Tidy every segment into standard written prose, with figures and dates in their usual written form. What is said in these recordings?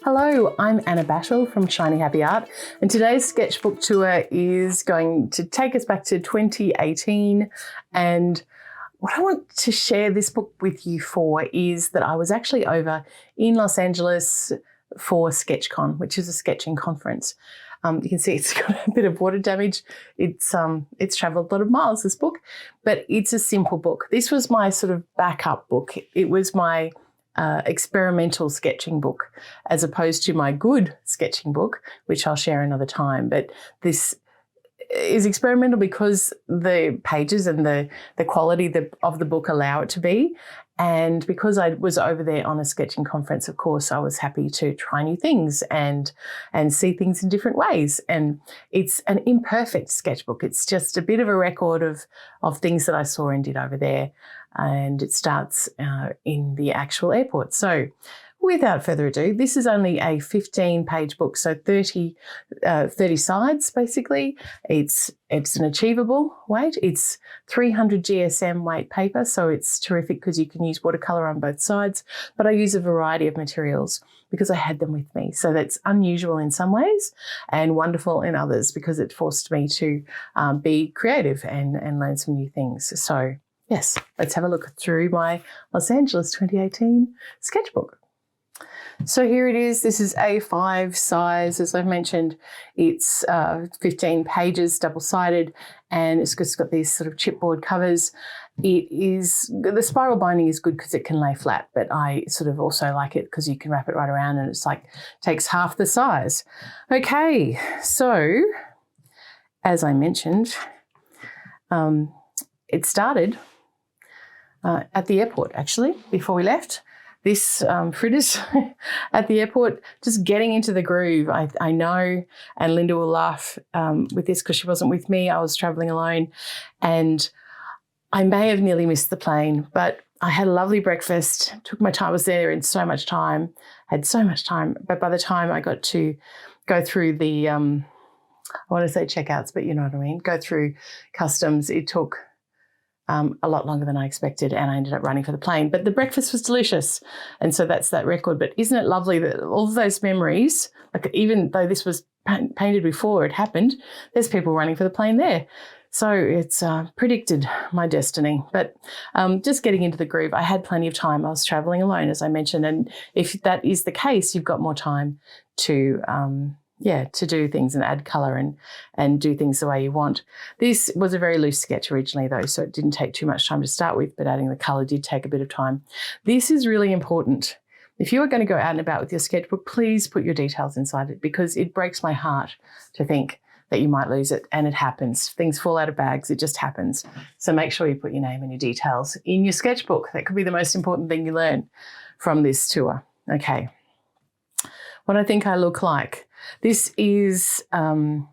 Hello, I'm Anna Battle from Shiny Happy Art, and today's sketchbook tour is going to take us back to 2018. And what I want to share this book with you for is that I was actually over in Los Angeles for SketchCon, which is a sketching conference. You can see it's got a bit of water damage. It's travelled a lot of miles, this book, but it's a simple book. This was my sort of backup book. It was my experimental sketching book, as opposed to my good sketching book, which I'll share another time. But this is experimental because the pages and the quality of the book allow it to be. And because I was over there on a sketching conference, of course, I was happy to try new things and see things in different ways. And it's an imperfect sketchbook. It's just a bit of a record of things that I saw and did over there. And it starts in the actual airport. So without further ado, this is only a 15-page book, so 30 sides basically. It's an achievable weight. It's 300 GSM weight paper, so it's terrific because you can use watercolour on both sides. But I use a variety of materials because I had them with me. So that's unusual in some ways and wonderful in others because it forced me to be creative and learn some new things. So yes, let's have a look through my Los Angeles 2018 sketchbook. So here it is. This is A5 size. As I've mentioned, it's 15 pages, double-sided, and it's just got these sort of chipboard covers. The spiral binding is good because it can lay flat, but I sort of also like it because you can wrap it right around and it's like takes half the size. Okay, so as I mentioned, it started at the airport actually before we left. This fritters at the airport, just getting into the groove. I know, and Linda will laugh with this because she wasn't with me. I was travelling alone and I may have nearly missed the plane, but I had a lovely breakfast, took my time, I was there in so much time, had so much time. But by the time I got to go through the, I want to say checkouts, but you know what I mean, go through customs, it took a lot longer than I expected, and I ended up running for the plane. But the breakfast was delicious, and so that's that record. But isn't it lovely that all of those memories, like even though this was painted before it happened, there's people running for the plane there. So it's predicted my destiny. But just getting into the groove, I had plenty of time. I was travelling alone, as I mentioned, and if that is the case, you've got more time to do things and add colour and do things the way you want. This was a very loose sketch originally though, so it didn't take too much time to start with, but adding the colour did take a bit of time. This is really important. If you are going to go out and about with your sketchbook, please put your details inside it because it breaks my heart to think that you might lose it, and it happens. Things fall out of bags, it just happens. So make sure you put your name and your details in your sketchbook. That could be the most important thing you learn from this tour. Okay. What I think I look like. This was on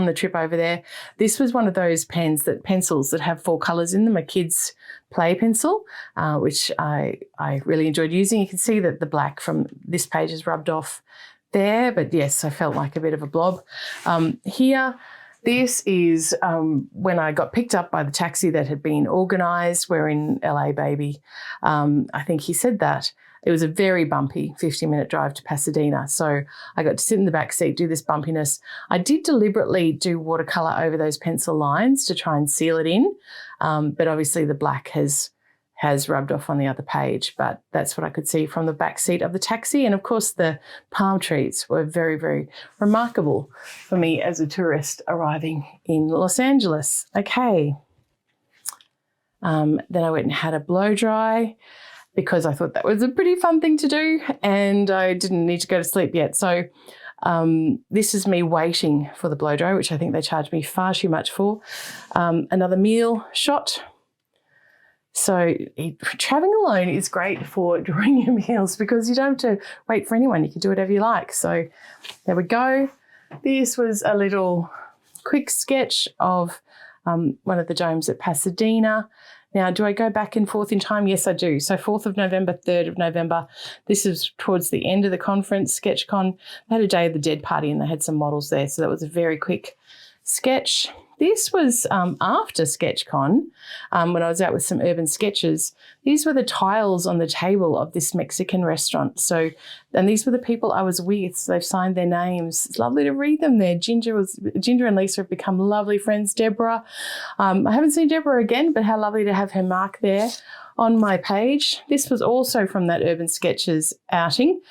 the trip over there. This was one of those pencils that have 4 colours in them, a kid's play pencil, which I really enjoyed using. You can see that the black from this page is rubbed off there, but yes, I felt like a bit of a blob. Here, this is when I got picked up by the taxi that had been organised. We're in LA, baby. I think he said that. It was a very bumpy 50-minute drive to Pasadena. So I got to sit in the back seat, do this bumpiness. I did deliberately do watercolour over those pencil lines to try and seal it in. But obviously the black has rubbed off on the other page. But that's what I could see from the back seat of the taxi. And of course the palm trees were very, very remarkable for me as a tourist arriving in Los Angeles. Okay. Then I went and had a blow dry, because I thought that was a pretty fun thing to do and I didn't need to go to sleep yet. So this is me waiting for the blow dry, which I think they charged me far too much for. Another meal shot. So travelling alone is great for drawing your meals because you don't have to wait for anyone. You can do whatever you like. So there we go. This was a little quick sketch of one of the domes at Pasadena. Now, do I go back and forth in time? Yes, I do. So 4th of November, 3rd of November. This is towards the end of the conference, SketchCon. They had a Day of the Dead party and they had some models there. So that was a very quick sketch. This was after SketchCon, when I was out with some urban sketches. These were the tiles on the table of this Mexican restaurant. So, and these were the people I was with. So they've signed their names. It's lovely to read them there. Ginger and Lisa have become lovely friends. Deborah, I haven't seen Deborah again, but how lovely to have her mark there on my page. This was also from that Urban Sketches outing.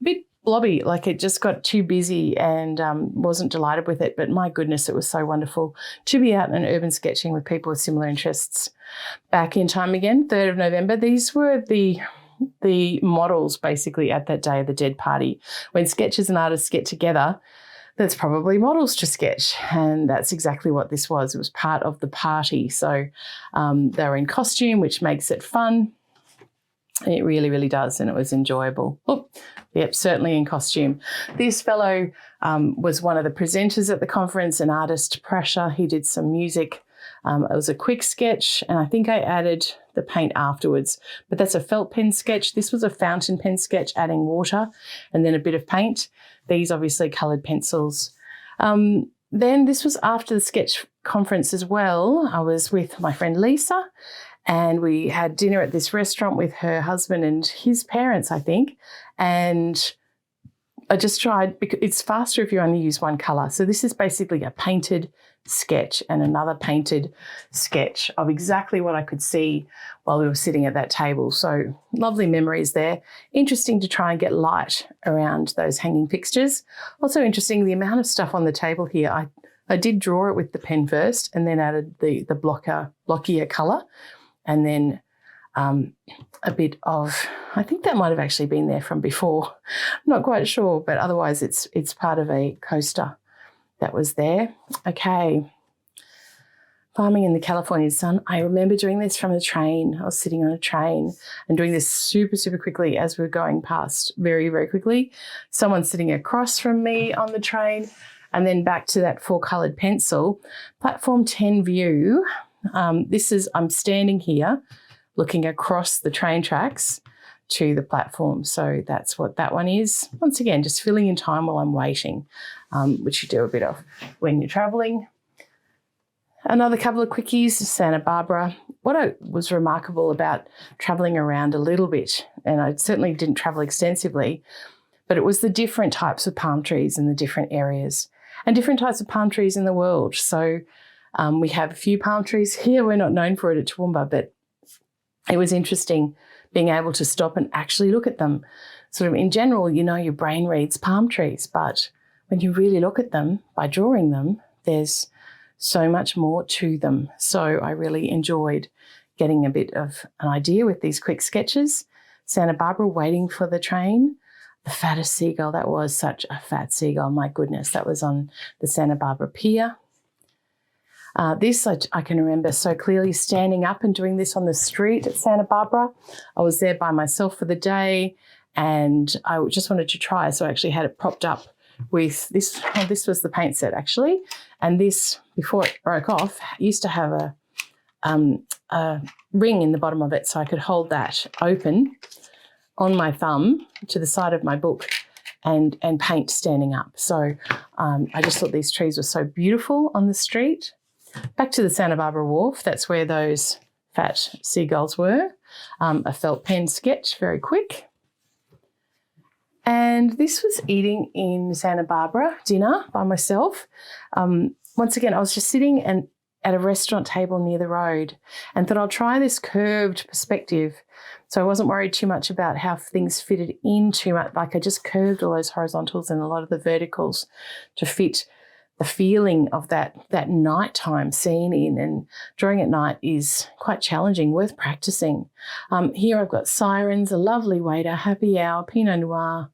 Bit blobby, like it just got too busy and wasn't delighted with it. But my goodness, it was so wonderful to be out and urban sketching with people with similar interests. Back in time again, 3rd of November, these were the models basically at that day of the Dead Party. When sketchers and artists get together, that's probably models to sketch. And that's exactly what this was. It was part of the party. So they were in costume, which makes it fun. It really, really does, and it was enjoyable. Oh, yep, certainly in costume. This fellow was one of the presenters at the conference, an artist, Prasha. He did some music. It was a quick sketch, and I think I added the paint afterwards. But that's a felt pen sketch. This was a fountain pen sketch, adding water and then a bit of paint. These obviously coloured pencils. Then this was after the sketch conference as well. I was with my friend Lisa, and we had dinner at this restaurant with her husband and his parents, I think. And I just tried, because it's faster if you only use one colour. So this is basically a painted sketch and another painted sketch of exactly what I could see while we were sitting at that table. So lovely memories there. Interesting to try and get light around those hanging fixtures. Also interesting, the amount of stuff on the table here. I did draw it with the pen first and then added the blockier colour. And then a bit of, I think that might have actually been there from before. I'm not quite sure, but otherwise it's part of a coaster that was there. Okay. Farming in the California sun. I remember doing this from the train. I was sitting on a train and doing this super, super quickly as we were going past, very, very quickly. Someone sitting across from me on the train, and then back to that 4-coloured pencil. Platform 10 view. I'm standing here looking across the train tracks to the platform. So that's what that one is. Once again, just filling in time while I'm waiting, which you do a bit of when you're travelling. Another couple of quickies, Santa Barbara. What was remarkable about travelling around a little bit, and I certainly didn't travel extensively, but it was the different types of palm trees in the different areas and different types of palm trees in the world. So we have a few palm trees here. We're not known for it at Toowoomba, but it was interesting being able to stop and actually look at them. Sort of in general, your brain reads palm trees, but when you really look at them by drawing them, there's so much more to them. So I really enjoyed getting a bit of an idea with these quick sketches. Santa Barbara waiting for the train. The fattest seagull, that was such a fat seagull. My goodness, that was on the Santa Barbara Pier. This I can remember so clearly, standing up and doing this on the street at Santa Barbara. I was there by myself for the day and I just wanted to try. So I actually had it propped up with this. Oh, this was the paint set actually. And this, before it broke off, used to have a ring in the bottom of it so I could hold that open on my thumb to the side of my book and paint standing up. So I just thought these trees were so beautiful on the street. Back to the Santa Barbara Wharf, that's where those fat seagulls were. A felt pen sketch, very quick. And this was eating in Santa Barbara, dinner by myself. Once again, I was just sitting at a restaurant table near the road and thought I'll try this curved perspective. So I wasn't worried too much about how things fitted in too much. Like I just curved all those horizontals and a lot of the verticals to fit the feeling of that nighttime scene in, and drawing at night is quite challenging, worth practicing. Here I've got sirens, a lovely waiter, happy hour, Pinot Noir.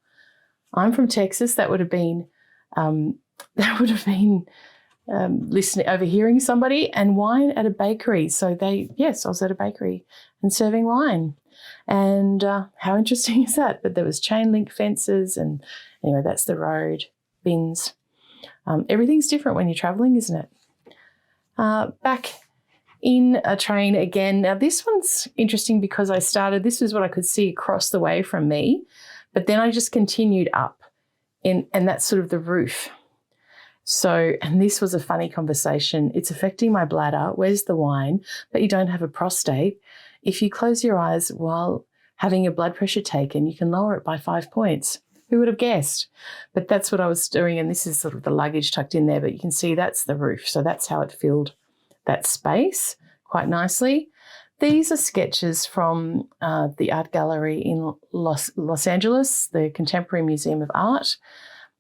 I'm from Texas. That would have been listening, overhearing somebody, and wine at a bakery. So I was at a bakery and serving wine. And how interesting is that? But there was chain link fences, and anyway, that's the road, bins. Everything's different when you're travelling, isn't it? Back in a train again. Now, this one's interesting because this is what I could see across the way from me, but then I just continued up, and that's sort of the roof. So, and this was a funny conversation. It's affecting my bladder. Where's the wine? But you don't have a prostate. If you close your eyes while having your blood pressure taken, you can lower it by 5 points. Who would have guessed? But that's what I was doing. And this is sort of the luggage tucked in there, but you can see that's the roof. So that's how it filled that space quite nicely. These are sketches from the art gallery in Los Angeles, the Contemporary Museum of Art.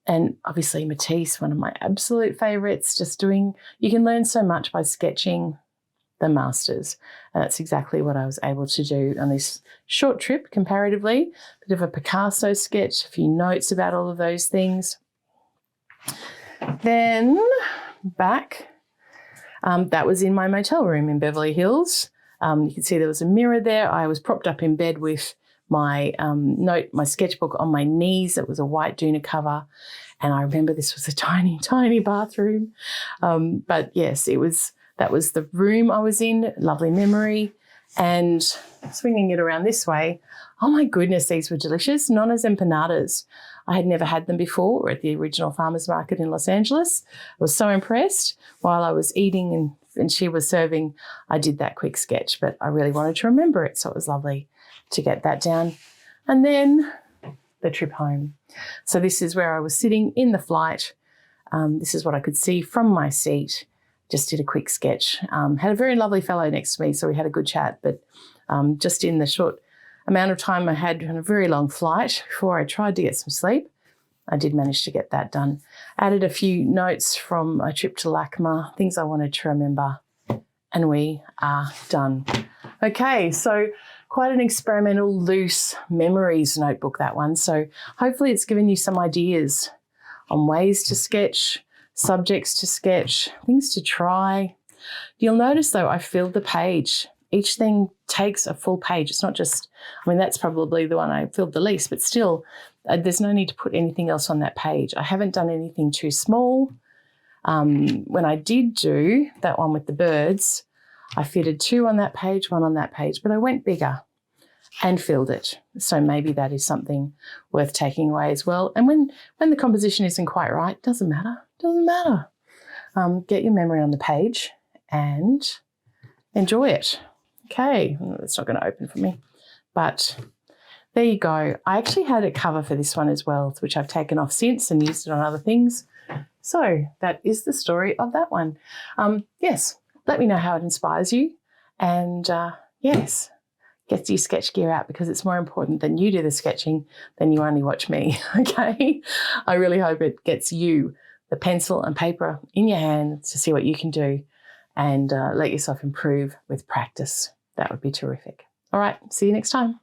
And obviously Matisse, one of my absolute favourites, you can learn so much by sketching the masters. And that's exactly what I was able to do on this short trip comparatively. Bit of a Picasso sketch, a few notes about all of those things. Then back, that was in my motel room in Beverly Hills. You can see there was a mirror there. I was propped up in bed with my my sketchbook on my knees. It was a white Duna cover. And I remember this was a tiny, tiny bathroom. But yes, that was the room I was in. Lovely memory. And swinging it around this way, oh my goodness, these were delicious. Nona's empanadas. I had never had them before at the original farmers market in Los Angeles. I was so impressed. While I was eating and she was serving, I did that quick sketch, but I really wanted to remember it. So it was lovely to get that down. And then the trip home. So this is where I was sitting in the flight. This is what I could see from my seat. Just did a quick sketch. Had a very lovely fellow next to me, so we had a good chat. But just in the short amount of time I had on a very long flight before I tried to get some sleep, I did manage to get that done. Added a few notes from a trip to LACMA, things I wanted to remember, and we are done. Okay, so quite an experimental, loose memories notebook, that one. So hopefully it's given you some ideas on ways to sketch, subjects to sketch, things to try. You'll notice, though, I filled the page. Each thing takes a full page. It's not just, that's probably the one I filled the least, but still, there's no need to put anything else on that page. I haven't done anything too small. When I did do that one with the birds, I fitted 2 on that page, 1 on that page, but I went bigger and filled it. So maybe that is something worth taking away as well. And when the composition isn't quite right, doesn't matter. Get your memory on the page and enjoy it. Okay, it's not going to open for me, but there you go. I actually had a cover for this one as well, which I've taken off since and used it on other things. So that is the story of that one. Yes, let me know how it inspires you. And yes, get your sketch gear out, because it's more important than you do the sketching than you only watch me, okay? I really hope it gets you the pencil and paper in your hand to see what you can do and let yourself improve with practice. That would be terrific. All right, see you next time.